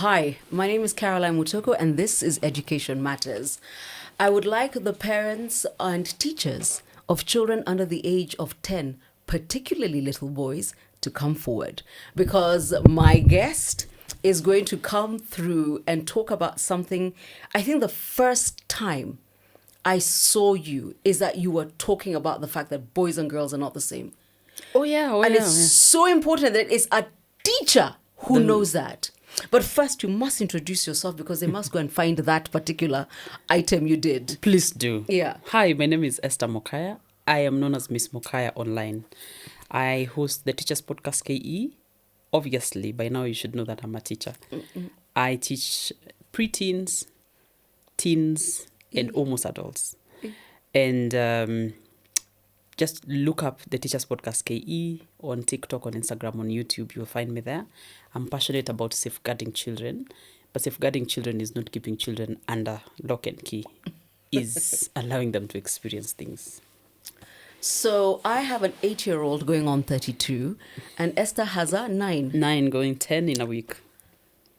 Hi, my name is Caroline Mutoko, and this is Education Matters. I would like the parents and teachers of children under the age of 10, particularly little boys, to come forward, because my guest is going to come through and talk about something. I think the first time I saw you is that you were talking about the fact that boys and girls are not the same. And it's so important that it's a teacher who knows that. But first, you must introduce yourself because they must go and find that particular item you did. Please do. Yeah. Hi, my name is Esther Mokaya. I am known as Miss Mokaya online. I host the Teachers Podcast KE. Obviously, by now you should know that I'm a teacher. I teach preteens, teens, and almost adults. And just look up the Teachers Podcast KE on TikTok, on Instagram, on YouTube. You'll find me there. I'm passionate about safeguarding children, but safeguarding children is not keeping children under lock and key. Is allowing them to experience things. So I have an 8-year-old going on 32, and Esther has a 9. 9 going 10 in a week.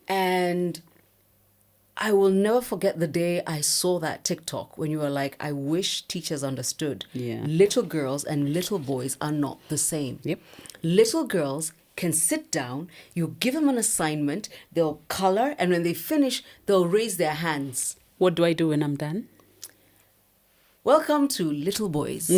And I will never forget the day I saw that TikTok when you were like, I wish teachers understood. Yeah. Little girls and little boys are not the same. Yep. Little girls can sit down, you give them an assignment, they'll color, and when they finish, they'll raise their hands. What do I do when I'm done? Welcome to Little Boys.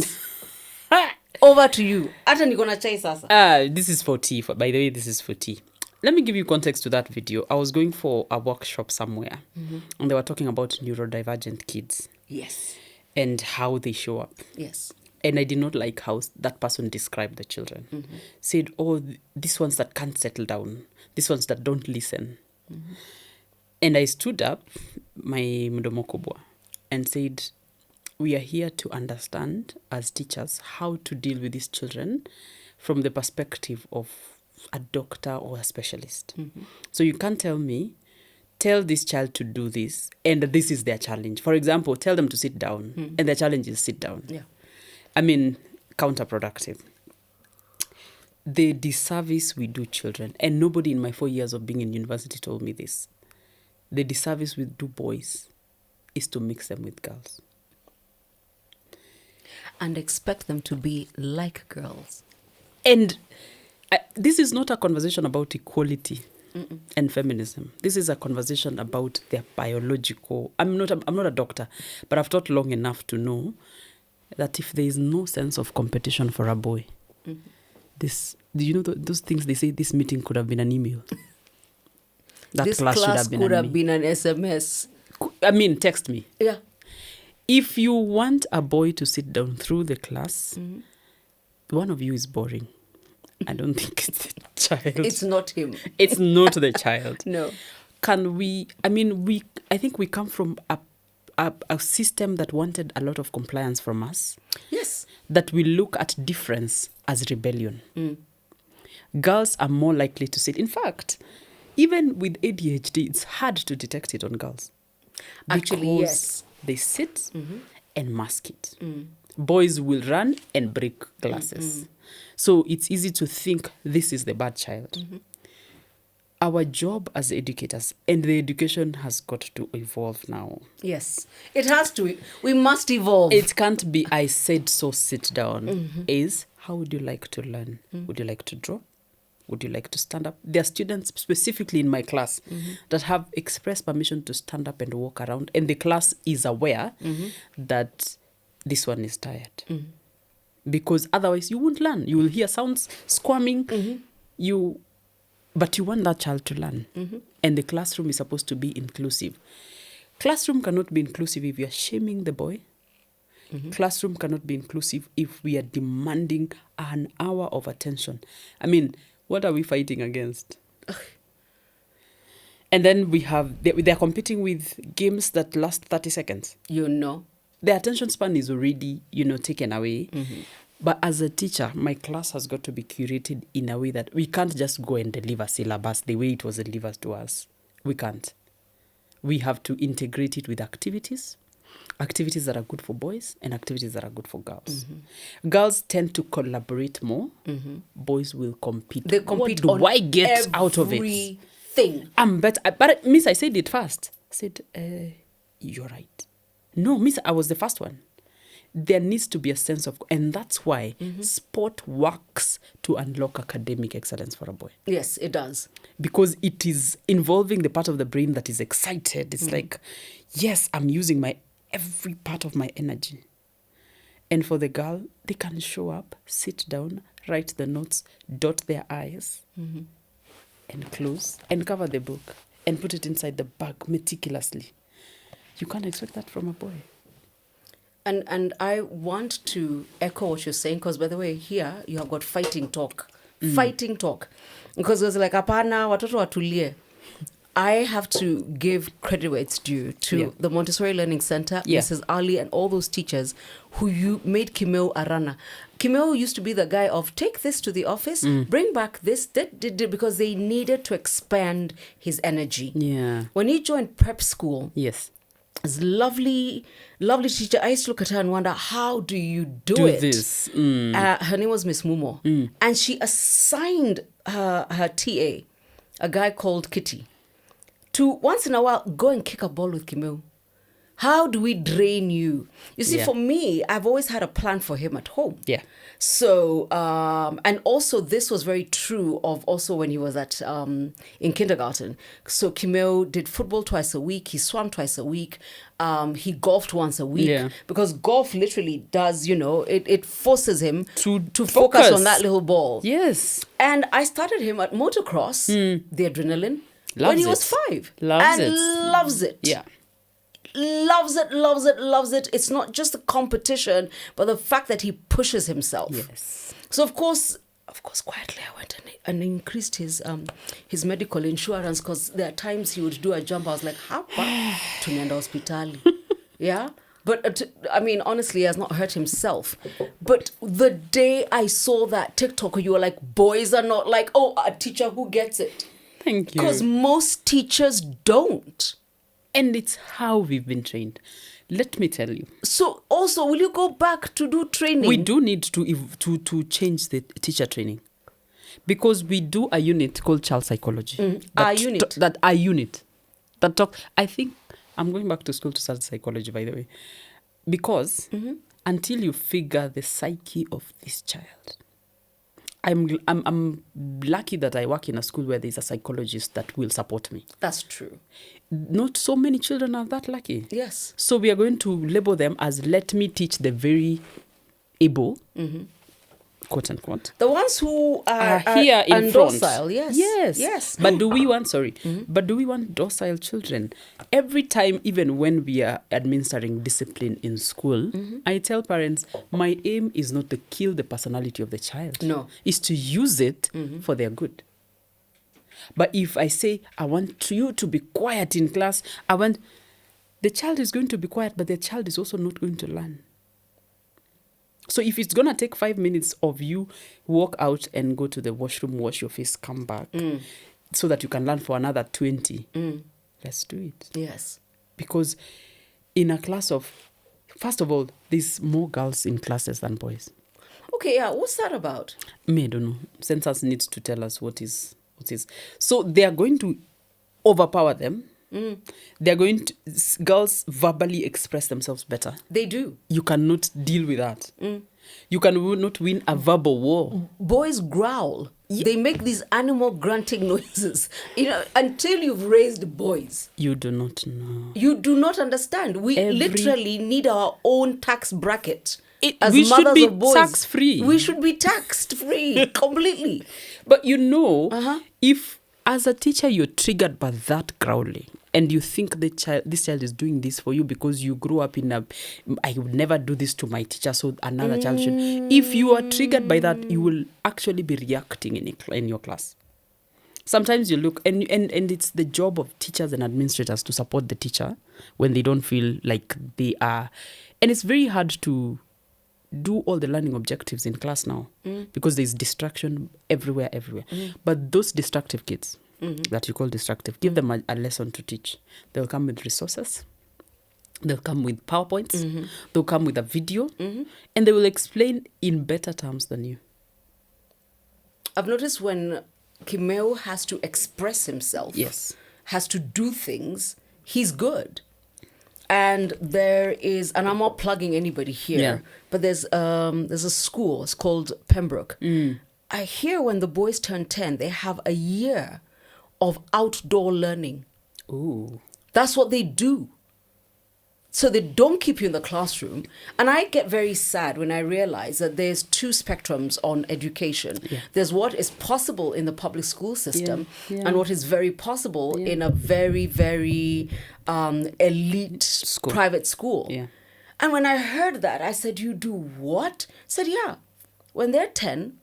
Over to you. Hata niko na chai sasa. This is for tea. By the way, this is for tea. Let me give you context to that video. I was going for a workshop somewhere, and they were talking about neurodivergent kids. Yes. And how they show up. Yes. And I did not like how that person described the children. Said, oh, these ones that can't settle down. These ones that don't listen. And I stood up, my mdomo kubwa, and said, we are here to understand as teachers how to deal with these children from the perspective of a doctor or a specialist. So you can't tell me, tell this child to do this, and this is their challenge. For example, tell them to sit down, and their challenge is sit down. Yeah. I mean, counterproductive. The disservice we do children, and nobody in my 4 years of being in university told me this. The disservice we do boys is to mix them with girls. And expect them to be like girls. And this is not a conversation about equality and feminism. This is a conversation about their biological. I'm not a doctor, but I've taught long enough to know that if there is no sense of competition for a boy, do you know those things they say? This meeting could have been an email. This class could have been an SMS. I mean, text me. Yeah. If you want a boy to sit down through the class, one of you is boring. I don't think it's the child. It's not him. It's not the child. No. I think we come from a system that wanted a lot of compliance from us. Yes. That we look at difference as rebellion. Girls are more likely to sit. In fact, even with ADHD, it's hard to detect it on girls. Actually, yes. They sit and mask it. Boys will run and break glasses. So it's easy to think this is the bad child. Our job as educators, and the education has got to evolve now. Yes, it has to. We must evolve. It can't be, I said so, sit down. Is, how would you like to learn? Would you like to draw? Would you like to stand up? There are students specifically in my class that have expressed permission to stand up and walk around. And the class is aware that this one is tired. Because otherwise you won't learn. You will hear sounds squirming. But you want that child to learn. And the classroom is supposed to be inclusive. Classroom cannot be inclusive if you're shaming the boy. Classroom cannot be inclusive if we are demanding an hour of attention. I mean, what are we fighting against? And then they're competing with games that last 30 seconds. Their attention span is already, taken away. But as a teacher, my class has got to be curated in a way that we can't just go and deliver syllabus the way it was delivered to us. We can't. We have to integrate it with activities that are good for boys and activities that are good for girls. Girls tend to collaborate more. Boys will compete. They compete what do I get out of it? nothing. I'm better. But Miss, I said it first. I said, you're right. No, Miss, I was the first one. There needs to be a sense of, and that's why sport works to unlock academic excellence for a boy. Yes, it does. Because it is involving the part of the brain that is excited. It's like, yes, I'm using every part of my energy. And for the girl, they can show up, sit down, write the notes, dot their I's, and close, and cover the book, and put it inside the bag meticulously. You can't expect that from a boy. And I want to echo what you're saying, because, by the way, here you have got fighting talk. Fighting talk. Because it was like, apana, watoto watulie. I have to give credit where it's due to the Montessori Learning Center, Mrs. Ali, and all those teachers who you made Kimeo a runner. Kimeo used to be the guy of, take this to the office, bring back this, because they needed to expand his energy. Yeah. When he joined prep school, Yes. this lovely teacher, I used to look at her and wonder, how do you do it? This. Her name was Miss Mumo. And she assigned her TA, a guy called Kitty, to once in a while go and kick a ball with Kimeu. How do we drain you? You see, for me, I've always had a plan for him at home. Yeah. So, and also this was very true of also when he was in kindergarten. So Kimeo did football twice a week. He swam twice a week. He golfed once a week. Yeah. Because golf literally does, it forces him To focus on that little ball. Yes. And I started him at motocross, the adrenaline, Loves when he it. was 5. Loves it. Loves it. Yeah. Loves it. It's not just the competition, but the fact that he pushes himself. Yes. So of course, quietly I went and increased his medical insurance, because there are times he would do a jump. I was like, hapa tunaenda hospitali. Yeah. But honestly, he has not hurt himself. But the day I saw that TikTok, you were like, boys are not like, oh, a teacher who gets it. Thank you. Because most teachers don't. And it's how we've been trained. Let me tell you. So also, will you go back to do training? We do need to change the teacher training. Because we do a unit called child psychology. Our unit. That talk. I think I'm going back to school to start psychology, by the way. Because until you figure the psyche of this child, I'm lucky that I work in a school where there's a psychologist that will support me. That's true. Not so many children are that lucky. Yes. So we are going to label them as, let me teach the very able, quote unquote. The ones who are here in front. Docile, yes. But do we want docile children? Every time, even when we are administering discipline in school, I tell parents, my aim is not to kill the personality of the child. No. It's to use it for their good. But if I say, I want you to be quiet in class, the child is going to be quiet, but the child is also not going to learn. So if it's going to take 5 minutes of you walk out and go to the washroom, wash your face, come back, so that you can learn for another 20, let's do it. Yes. Because in a class of, first of all, there's more girls in classes than boys. Okay, yeah. What's that about? Me, I don't know. Census needs to tell us what is. So they are going to overpower them. They're going to, girls verbally express themselves better. They do. You cannot deal with that. You cannot win a verbal war. Boys growl. They make these animal grunting noises. Until you've raised boys. You do not know. You do not understand. We literally need our own tax bracket. As we should mothers be of boys, tax-free. We should be taxed-free completely. But if as a teacher you're triggered by that growling and you think this child is doing this for you because you grew up I would never do this to my teacher, so another child should. If you are triggered by that, you will actually be reacting in your class. Sometimes you look, and it's the job of teachers and administrators to support the teacher when they don't feel like they are. And it's very hard to do all the learning objectives in class now because there's distraction everywhere. But those destructive kids that you call destructive, give them a lesson to teach. They'll come with resources. They'll come with PowerPoints. They'll come with a video. And they will explain in better terms than you. I've noticed when Kimeo has to express himself, Yes. has to do things, he's good. And there is, and I'm not plugging anybody here, Yeah. but there's a school, it's called Pembroke. I hear when the boys turn 10, they have a year of outdoor learning. Ooh. That's what they do. So they don't keep you in the classroom. And I get very sad when I realize that there's two spectrums on education. Yeah. There's what is possible in the public school system Yeah. and what is very possible Yeah. in a very, very elite private school. Yeah. And when I heard that, I said, you do what? I said, yeah. When they're 10,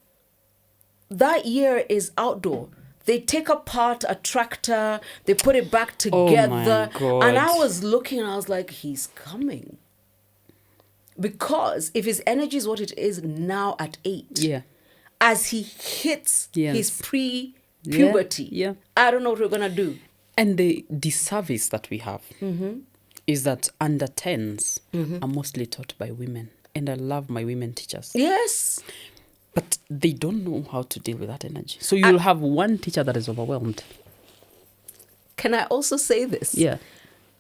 that year is outdoor. They take apart a tractor, they put it back together. God. And I was looking and I was like, he's coming. Because if his energy is what it is now at 8, Yeah. as he hits Yes. his pre-puberty, Yeah. I don't know what we're going to do. And the disservice that we have is that under 10s are mostly taught by women. And I love my women teachers. Yes. But they don't know how to deal with that energy. So you'll have one teacher that is overwhelmed. Can I also say this? Yeah.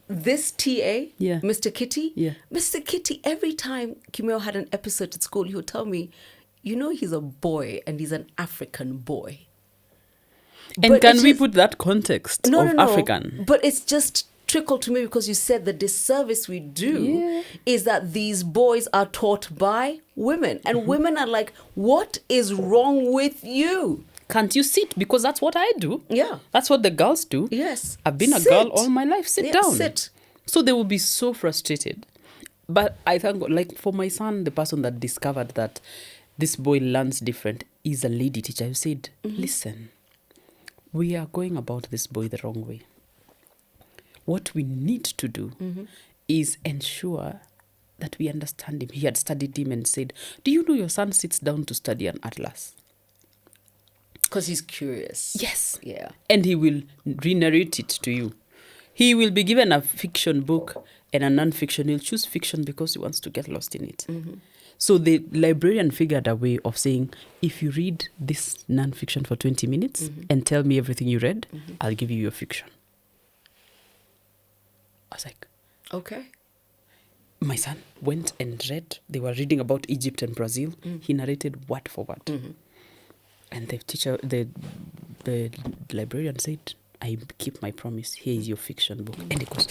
This TA, Yeah. Mr. Kitty, Yeah. Mr. Kitty, every time Kimeo had an episode at school, he would tell me, you know, he's a boy and he's an African boy. And But can it we is- put that context of African? But it's just trickled to me because you said the disservice we do is that these boys are taught by women. And women are like, what is wrong with you? Can't you sit? Because that's what I do. Yeah. That's what the girls do. Yes. I've been a Sit. girl all my life. Sit Yeah, down. sit. So they will be so frustrated. But I thank God, like for my son, the person that discovered that this boy learns different is a lady teacher who said, listen, we are going about this boy the wrong way. What we need to do is ensure that we understand him. He had studied him and said, do you know your son sits down to study an atlas? Because he's curious. Yes. Yeah. And he will re-narrate it to you. He will be given a fiction book and a non-fiction. He'll choose fiction because he wants to get lost in it. So the librarian figured a way of saying, if you read this non-fiction for 20 minutes and tell me everything you read, I'll give you your fiction. I was like, Okay. my son went and read. They were reading about Egypt and Brazil. He narrated word for word. And the teacher, the librarian said, I keep my promise. Here is your fiction book. And he goes,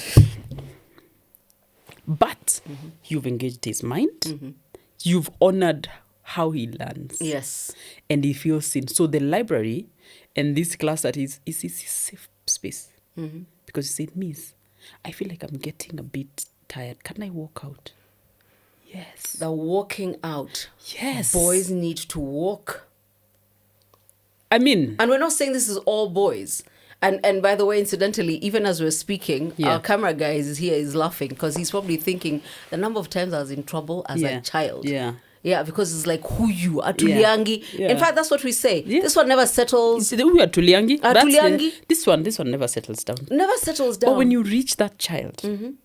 but you've engaged his mind. You've honored how he learns. Yes. And he feels seen. So the library and this class that is his safe space. Because he said, Miss, I feel like I'm getting a bit tired. Can I walk out? Yes. The walking out. Yes. Boys need to walk. I mean, And we're not saying this is all boys. And by the way, incidentally, even as we're speaking, Yeah. our camera guy is here, is laughing because he's probably thinking the number of times I was in trouble as a child. Yeah. Yeah, because it's like, who you? Atuliangi. Yeah. In fact, that's what we say. Yeah. This one never settles. We are Tuliangi. That's Tuliangi. This one never settles down. Never settles down. But when you reach that child,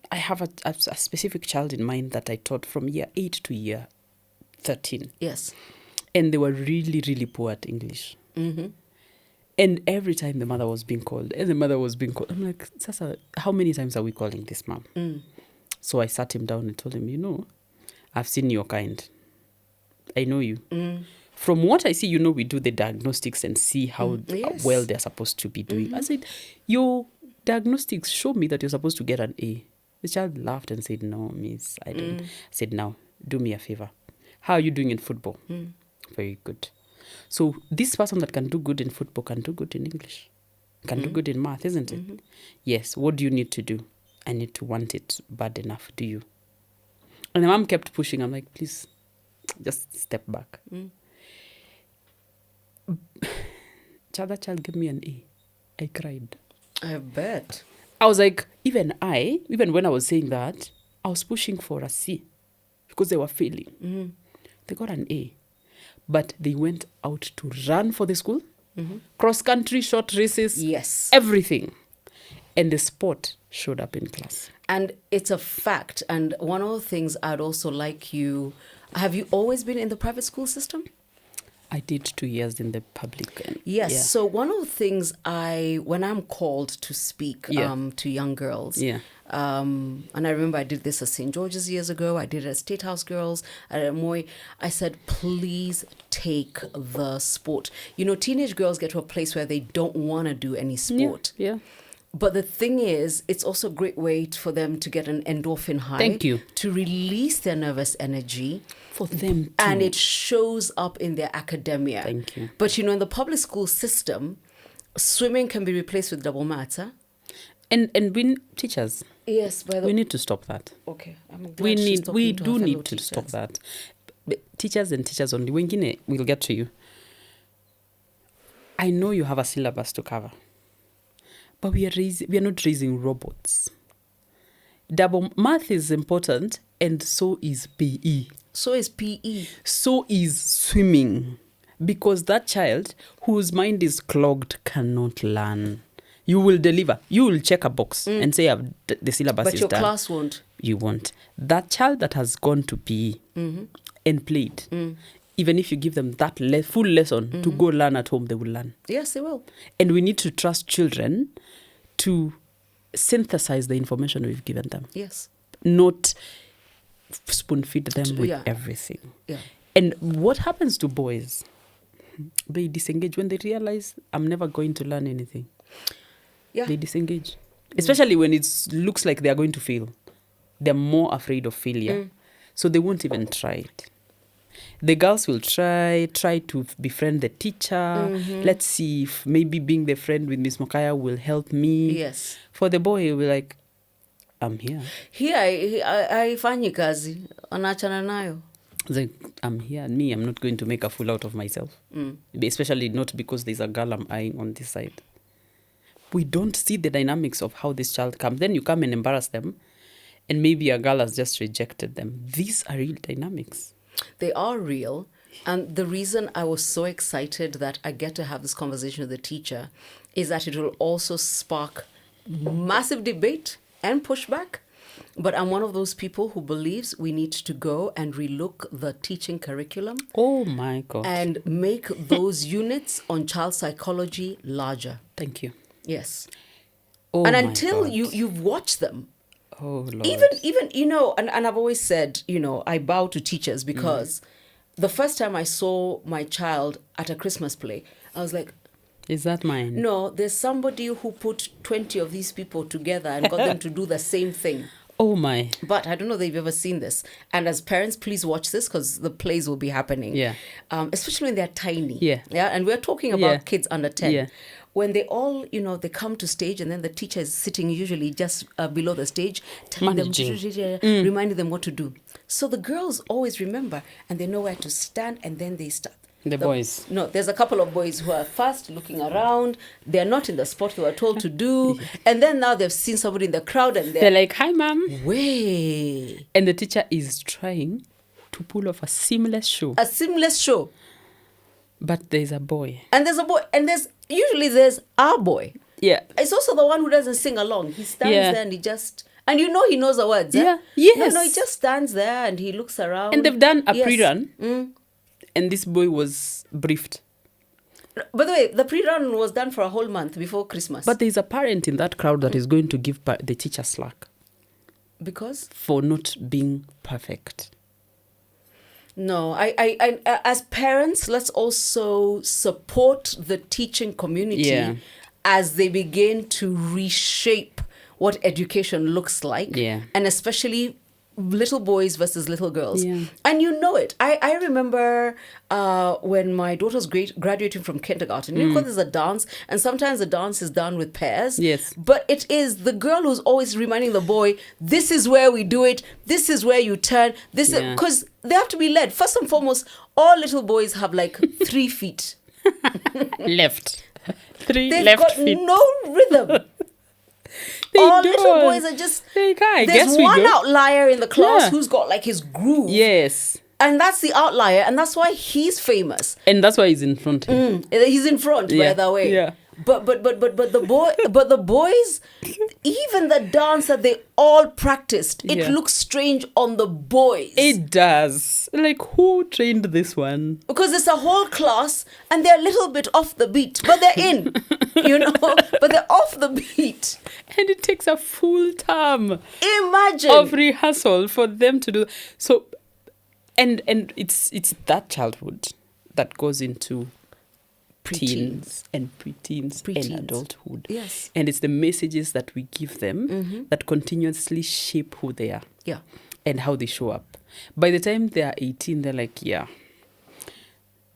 I have a specific child in mind that I taught from year 8 to year 13. Yes. And they were really, really poor at English. And every time the mother was being called, I'm like, Sasa, how many times are we calling this mom? So I sat him down and told him, you know, I've seen your kind. I know you. From what I see, you know, we do the diagnostics and see how Yes. well they're supposed to be doing. I said, your diagnostics show me that you're supposed to get an A. The child laughed and said, no, miss, I don't. I said, now, do me a favor. How are you doing in football? Very good. So this person that can do good in football can do good in English, can do good in math, isn't it? Yes. What do you need to do? I need to want it bad enough. Do you? And the mom kept pushing. I'm like, please, just step back. That child gave me an A. I cried. I bet. I was like, even when I was saying that, I was pushing for a C because they were failing. They got an A. But they went out to run for the school, cross-country, short races, Yes. everything. And the sport showed up in class. And it's a fact. And one of the things I'd also like you... Have you always been in the private school system? I did 2 years in the public. Yes. Yeah. So one of the things when I'm called to speak Yeah. to young girls, Yeah. and I remember I did this at St. George's years ago. I did it at State House Girls, at Moy. I said, please take the sport. You know, teenage girls get to a place where they don't want to do any sport. Yeah. But the thing is, it's also a great way for them to get an endorphin high. Thank you. To release their nervous energy. For them too. And it shows up in their academia. Thank you. But, you know, in the public school system, swimming can be replaced with double matter. And we teachers. Yes, We need to stop that. Okay. We do need to stop that. But teachers and teachers only. Wengine, we'll get to you. I know you have a syllabus to cover. But we are not raising robots. Double math is important, and so is PE. So is PE. So is swimming. Because that child whose mind is clogged cannot learn. You will deliver. You will check a box and say the syllabus But is your done. class won't. You won't. That child that has gone to PE and played, even if you give them that full lesson to go learn at home, they will learn. Yes, they will. And we need to trust children to synthesize the information we've given them. Yes. Not spoon feed them with Yeah. everything. Yeah. And what happens to boys? They disengage when they realize I'm never going to learn anything. Yeah. They disengage. Especially when it looks like they are going to fail. They're more afraid of failure. So they won't even try it. The girls will try to befriend the teacher. Let's see if maybe being the friend with Miss Mokaya will help me. Yes. For the boy, he'll be like, I'm here. Here, haifanyi kazi. Anachana nayo. It's like, I'm here. And me, I'm not going to make a fool out of myself. Especially not because there's a girl I'm eyeing on this side. We don't see the dynamics of how this child comes. Then you come and embarrass them. And maybe a girl has just rejected them. These are real dynamics. They are real. And the reason I was so excited that I get to have this conversation with the teacher is that it will also spark massive debate and pushback. But I'm one of those people who believes we need to go and relook the teaching curriculum. Oh my God. And make those units on child psychology larger. Thank you. Yes. Oh and my until God. you've watched them. Oh Lord. Even you know, and I've always said, you know, I bow to teachers because the first time I saw my child at a Christmas play, I was like, is that mine? no, there's somebody who put 20 of these people together and got them to do the same thing. Oh my. But I don't know if you've ever seen this. And as parents, please watch this because the plays will be happening. Yeah. Especially when they're tiny. Yeah. Yeah. And we're talking about kids under 10. Yeah. When they all, you know, they come to stage and then the teacher is sitting usually just below the stage, telling them, reminding them what to do. So the girls always remember and they know where to stand and then they start. The boys. No, there's a couple of boys who are first looking around. They're not in the spot they were told to do. And then now they've seen somebody in the crowd and They're like, hi, ma'am. way. And the teacher is trying to pull off a seamless show. A seamless show. But there's a boy. And there's a boy. And there's our boy. Yeah. It's also the one who doesn't sing along. He stands there and he just... And you know he knows the words. Yeah. Yes. No, he just stands there and he looks around. And they've done a pre-run. And this boy was briefed. By the way, the pre-run was done for a whole month before Christmas. But there's a parent in that crowd that is going to give the teacher slack. Because? For not being perfect. No, I as parents, let's also support the teaching community as they begin to reshape what education looks like. Yeah. And especially little boys versus little girls. Yeah. And you know it. I remember when my daughter was graduating from kindergarten, you know, there's a dance, and sometimes the dance is done with pairs. Yes. But it is the girl who's always reminding the boy, this is where we do it, this is where you turn, this is, because they have to be led. First and foremost, all little boys have like 3 feet. Left. 3 They've left got feet. no rhythm. All little boys are just... There's one outlier in the class who's got like his groove. Yes. And that's the outlier. And that's why he's famous. And that's why he's in front. He's in front, by the way. Yeah. But the boys, even the dance that they all practiced, it Yeah. looks strange on the boys. It does. Like, who trained this one? Because it's a whole class and they're a little bit off the beat, but they're in, but they're off the beat. And it takes a full term Imagine. of rehearsal for them to do. So, and it's that childhood that goes into teens and preteens and adulthood. Yes. And it's the messages that we give them that continuously shape who they are. Yeah. And how they show up. By the time they are 18, they're like, yeah,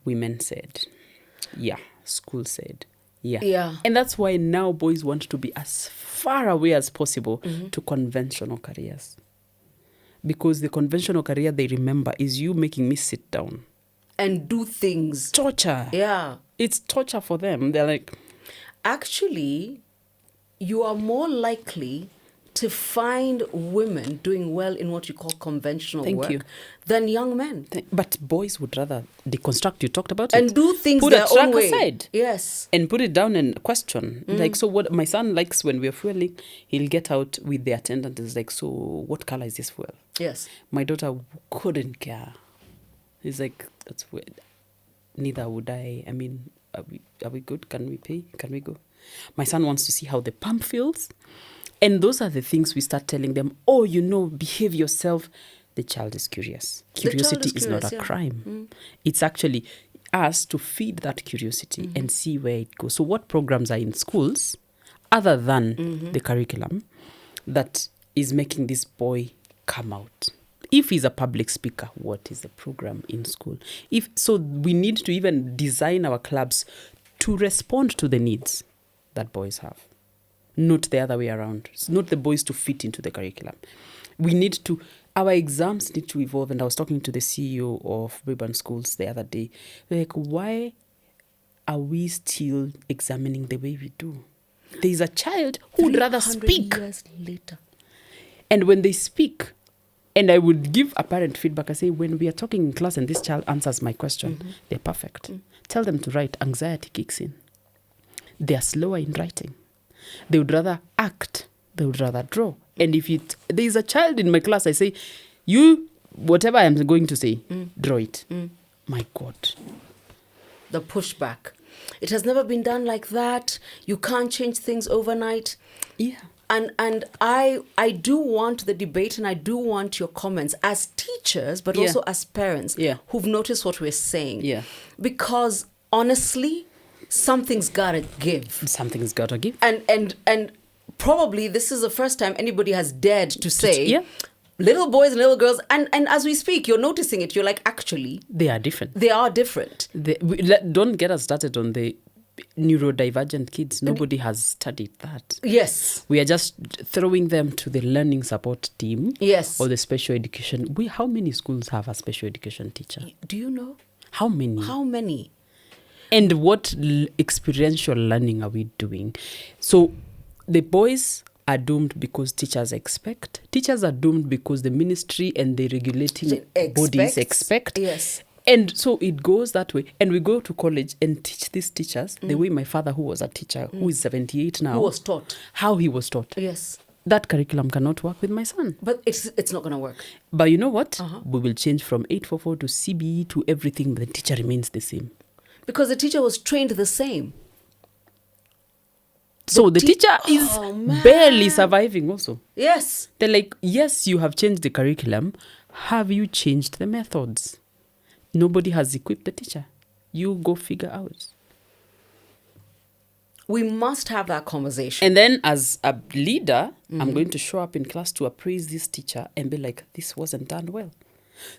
women said, yeah, school said, yeah. Yeah. And that's why now boys want to be as far away as possible to conventional careers. Because the conventional career they remember is you making me sit down. And do things. Torture. Yeah. It's torture for them. They're like... Actually, you are more likely to find women doing well in what you call conventional Thank work you. than young men. But boys would rather deconstruct. You talked about And it. do things put their a track own way. aside. Yes. And put it down and question. Like, so what my son likes when we're fueling, he'll get out with the attendant. It's like, so what color is this fuel? Yes. My daughter couldn't care. He's like, that's weird. Neither would I. I mean, are we good? Can we pay? Can we go? My son wants to see how the pump feels. And those are the things we start telling them. Oh, behave yourself. The child is curious. Curiosity is not a crime. It's actually us to feed that curiosity and see where it goes. So what programs are in schools, other than the curriculum, that is making this boy come out? If he's a public speaker, what is the program in school? So we need to even design our clubs to respond to the needs that boys have. Not the other way around. It's not the boys to fit into the curriculum. Our exams need to evolve. And I was talking to the CEO of Brisbane Schools the other day. They're like, why are we still examining the way we do? There's a child who would rather speak. Years later. And when they speak, and I would give a parent feedback, I say, when we are talking in class and this child answers my question, they're perfect. Tell them to write. Anxiety kicks in. They are slower in writing. They would rather act. They would rather draw. And if there is a child in my class, I say, whatever I'm going to say, draw it. My God. The pushback. It has never been done like that. You can't change things overnight. Yeah. And I do want the debate and I do want your comments as teachers, but also as parents who've noticed what we're saying. Yeah. Because honestly, something's gotta give. Something's gotta give. And probably this is the first time anybody has dared to say, little boys and little girls, and as we speak, you're noticing it. You're like, actually, they are different. They are different. Don't get us started on the neurodivergent kids. Nobody has studied that. Yes. We are just throwing them to the learning support team. Yes. Or the special education. How many schools have a special education teacher? Do you know? How many? How many? And what experiential learning are we doing? So the boys are doomed because teachers expect. Teachers are doomed because the ministry and the regulating bodies expect. Yes. And so it goes that way. And we go to college and teach these teachers the way my father, who was a teacher, who is 78 now. Who was taught. How he was taught. Yes. That curriculum cannot work with my son. But it's not going to work. But you know what? We will change from 844 to CBE to everything. The teacher remains the same. Because the teacher was trained the same. So the teacher is barely surviving also. Yes. They're like, yes, you have changed the curriculum. Have you changed the methods? Nobody has equipped the teacher. You go figure out. We must have that conversation. And then as a leader, I'm going to show up in class to appraise this teacher and be like, this wasn't done well.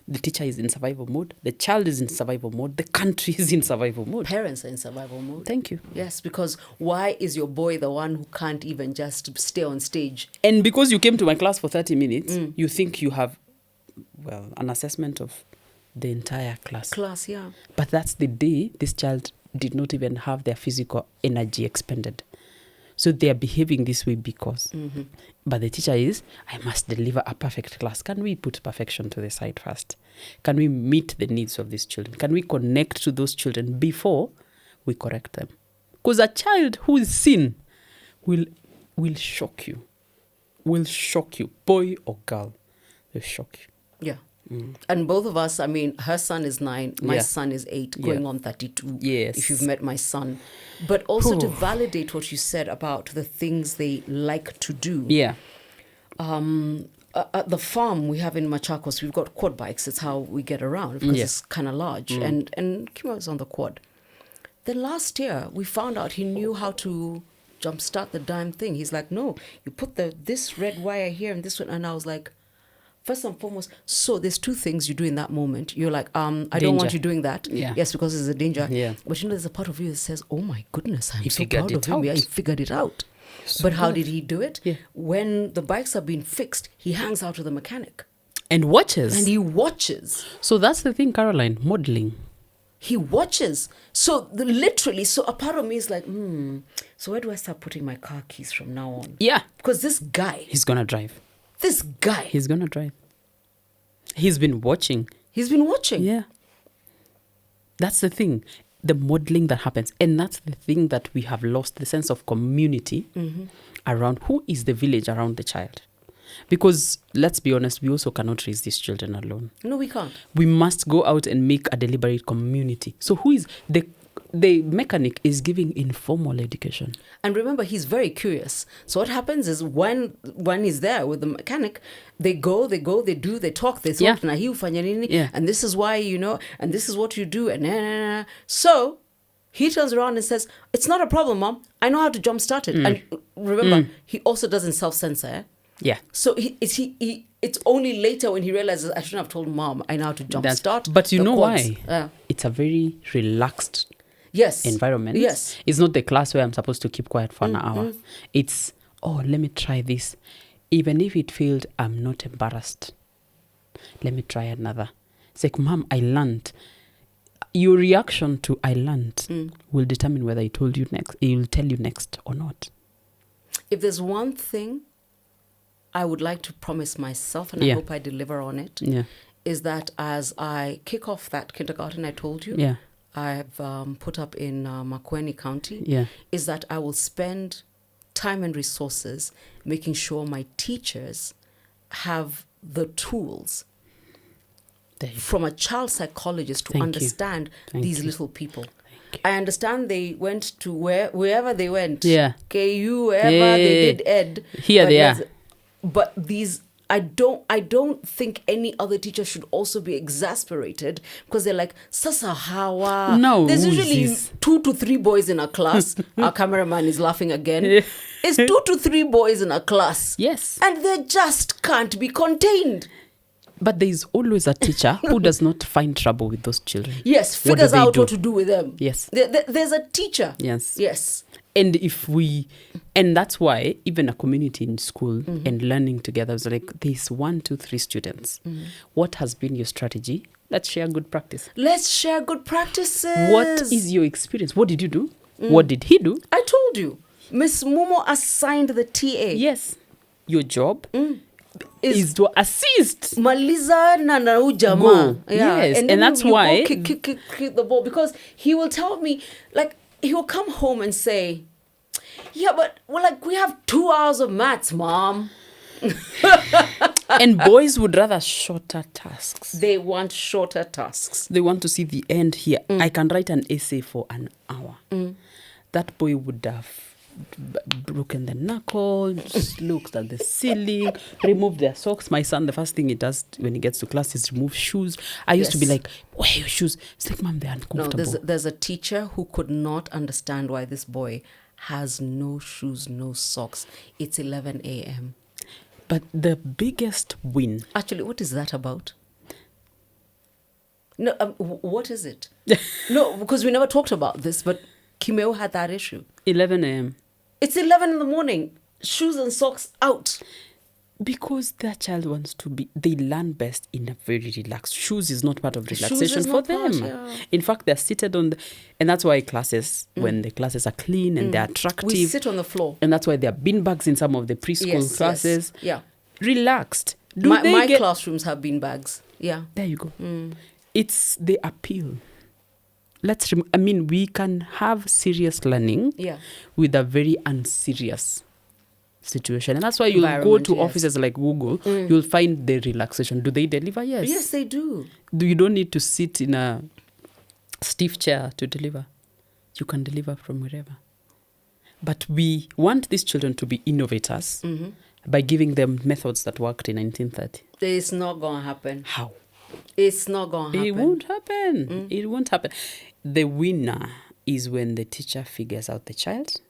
The teacher is in survival mode. The child is in survival mode. The country is in survival mode. Parents are in survival mode. Thank you. Yes, because why is your boy the one who can't even just stay on stage? And because you came to my class for 30 minutes, you think you have, an assessment of the entire class. Yeah. But that's the day this child did not even have their physical energy expended. So they are behaving this way because. But the teacher is, I must deliver a perfect class. Can we put perfection to the side first? Can we meet the needs of these children? Can we connect to those children before we correct them? Because a child who is seen will shock you. Will shock you. Boy or girl, will shock you. Yeah. And both of us, I mean, her son is 9, my Yeah. son is 8, going Yeah. on 32. Yes. If you've met my son. But also to Whew. validate what you said about the things they like to do. Yeah. At the farm we have in Machakos, we've got quad bikes. It's how we get around because Yeah. it's kind of large. And Kimo was on the quad. Then last year, we found out he knew how to jumpstart the damn thing. He's like, no, you put this red wire here and this one. And I was like, first and foremost, so there's 2 things you do in that moment. You're like, I don't Danger. want you doing that. Yeah. Yes, because it's a danger. Yeah. But there's a part of you that says, oh my goodness, I'm He so figured proud it of him. Yeah, out. he figured it out. So but how good. did he do it? Yeah. When the bikes are being fixed, he hangs out with the mechanic. And watches. And he watches. So that's the thing, Caroline, modeling. He watches. So literally, so a part of me is like, so where do I start putting my car keys from now on? Yeah. Because this guy, He's going to drive. he's He's going to drive. He's been watching. been watching. Yeah. That's the thing. The modeling that happens. And that's the thing that we have lost, the sense of community around who is the village around the child. Because let's be honest, we also cannot raise these children alone. No, we can't. We must go out and make a deliberate community. So who is the mechanic is giving informal education. And remember, he's very curious. So what happens is when he's there with the mechanic, they go, they do, they talk, they Yeah. talk, na hii ufanya nini, Yeah. and this is why, and this is what you do, and So he turns around and says, it's not a problem, Mom. I know how to jumpstart it. And remember, he also doesn't self-censor. Eh? Yeah. So it's only later when he realizes, I shouldn't have told Mom, I know how to jumpstart. But you the know quads." why? It's a very relaxed Yes. environment. Yes. It's not the class where I'm supposed to keep quiet for an hour. It's, let me try this. Even if it failed, I'm not embarrassed. Let me try another. It's like, Mom, I learned. Your reaction to I learned will determine whether he will tell you next or not. If there's one thing I would like to promise myself, and I hope I deliver on it, is that as I kick off that kindergarten I told you, I've put up in Makueni County, is that I will spend time and resources making sure my teachers have the tools from a child psychologist to understand these little people. I understand they went to wherever they went. KU, wherever they did ed. Here they are. But these, I don't think any other teacher should also be exasperated because they're like, Sasa hawa. No, there's who's usually this? 2 to 3 boys in a class. Our cameraman is laughing again. It's 2 to 3 boys in a class. Yes. And they just can't be contained. But there is always a teacher who does not find trouble with those children. Yes, What figures do they out do? what to do with them. Yes. There's a teacher. Yes. Yes. And and that's why even a community in school and learning together was like, there's 1, 2, 3 students. What has been your strategy? Let's share good practice. Let's share good practices. What is your experience? What did you do? What did he do? I told you. Miss Momo assigned the TA. Yes. Your job is to assist. Maliza na jamaa. Go. Yes. And then that's you why go kick the ball, because he will tell me, like, he will come home and say, yeah, but we have 2 hours of maths, Mom. And boys would rather shorter tasks. They want shorter tasks. They want to see the end here. I can write an essay for an hour. That boy would have broken the knuckle, just looked at the ceiling, removed their socks. My son, the first thing he does when he gets to class is remove shoes. I used to be like, where are your shoes? It's like, Mom, they're uncomfortable. No, there's a teacher who could not understand why this boy has no shoes, no socks. It's 11 a.m. But the biggest win... Actually, what is that about? No, what is it? No, because we never talked about this, but Kimeo had that issue. 11 a.m. It's 11 in the morning. Shoes and socks out. Because their child wants to be... They learn best in a very relaxed... Shoes is not part of relaxation for them. In fact, they're seated on the... And that's why classes, when the classes are clean and they're attractive... We sit on the floor. And that's why there are beanbags in some of the preschool classes. Yes. Yeah. Relaxed. My classrooms have beanbags. Yeah. There you go. It's the appeal. we can have serious learning with a very unserious situation. And that's why you'll go to offices like Google, you'll find the relaxation. Do they deliver? Yes. Yes, they do. You don't need to sit in a stiff chair to deliver. You can deliver from wherever. But we want these children to be innovators by giving them methods that worked in 1930. It's not going to happen. How? It's not going to happen. It won't happen. It won't happen. The winner is when the teacher figures out the child.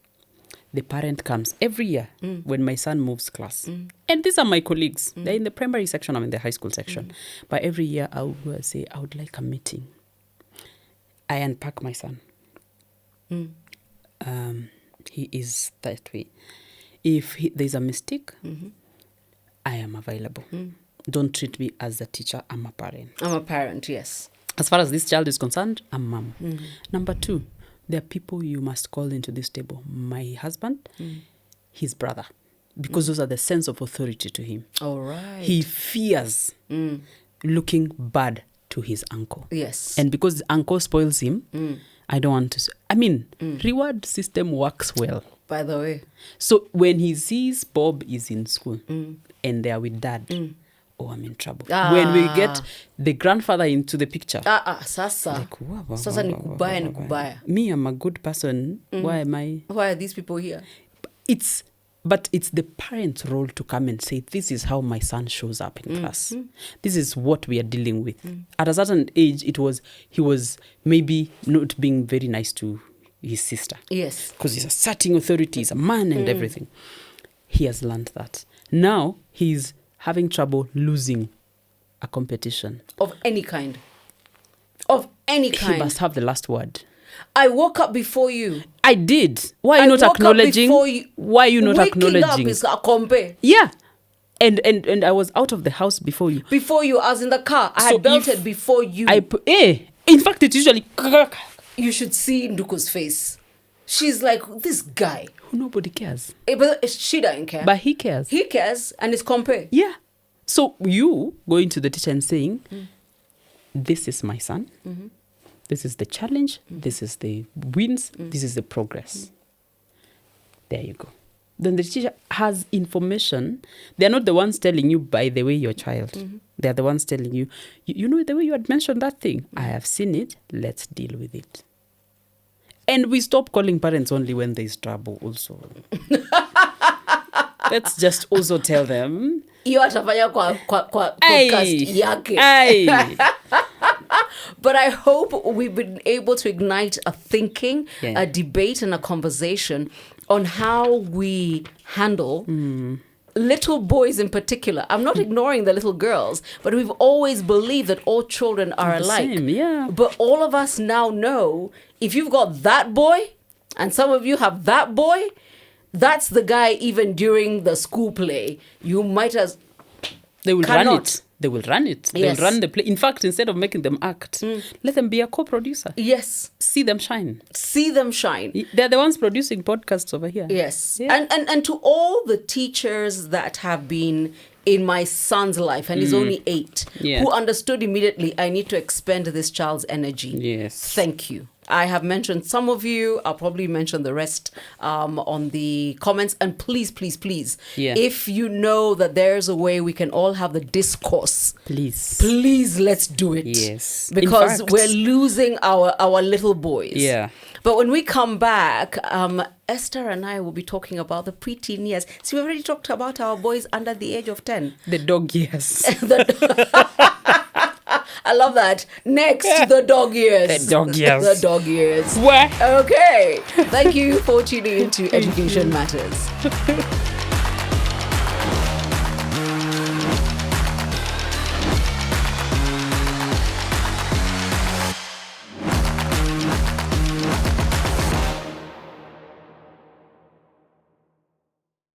The parent comes every year when my son moves class. And these are my colleagues. They're in the primary section, I'm in the high school section. But every year I would say, I would like a meeting. I unpack my son. He is that way. If there's a mistake, I am available. Don't treat me as a teacher, I'm a parent. I'm a parent, yes. As far as this child is concerned, I'm mom. Number 2, there are people you must call into this table. My husband, his brother. Because those are the sense of authority to him. All right. He fears looking bad to his uncle. Yes. And because the uncle spoils him, I don't want to... reward system works well. By the way. So when he sees Bob is in school and they are with dad, I'm in trouble. When we get the grandfather into the picture. Sasa. Sasa ni kubaya. Me, I'm a good person. Why am I... Why are these people here? But it's the parent's role to come and say, this is how my son shows up in class. This is what we are dealing with. At a certain age, he was maybe not being very nice to his sister. Yes. Because he's asserting authority, he's a man and everything. He has learned that. Now, he's having trouble losing a competition. Of any kind. Of any kind. He must have the last word. I woke up before you. I did. Why are you not acknowledging? Why are you not acknowledging? Waking up is a compare. Yeah. And I was out of the house before you. Before you, I was in the car. I had belted before you. In fact, it usually... You should see Nduku's face. She's like, this guy. Nobody cares. But she doesn't care. But he cares. He cares and it's compare. Yeah. So you going to the teacher and saying, this is my son. This is the challenge. This is the wins. This is the progress. There you go. Then the teacher has information. They're not the ones telling you, by the way, your child. They're the ones telling you, you know, the way you had mentioned that thing. I have seen it. Let's deal with it. And we stop calling parents only when there's trouble also. Let's just also tell them. Iyo atafanya kwa podcast yake. But I hope we've been able to ignite a thinking, a debate, and a conversation on how we handle little boys in particular. I'm not ignoring the little girls, but we've always believed that all children are alike. Same, But all of us now know if you've got that boy, and some of you have that boy, that's the guy even during the school play. You might as... They will run it. They will run it. Yes. They'll run the play. In fact, instead of making them act, let them be a co-producer. Yes. See them shine. See them shine. They're the ones producing podcasts over here. Yes. Yeah. And to all the teachers that have been in my son's life, and he's only 8, who understood immediately, I need to expend this child's energy. Yes. Thank you. I have mentioned some of you. I'll probably mention the rest on the comments. And please, please, please, if you know that there's a way we can all have the discourse, please let's do it. Yes. Because we're losing our little boys. Yeah. But when we come back, Esther and I will be talking about the preteen years. See, we already talked about our boys under the age of 10. The dog years. I love that. Next, the dog years. The dog years. The dog years. What? Okay. Thank you for tuning into Education Matters.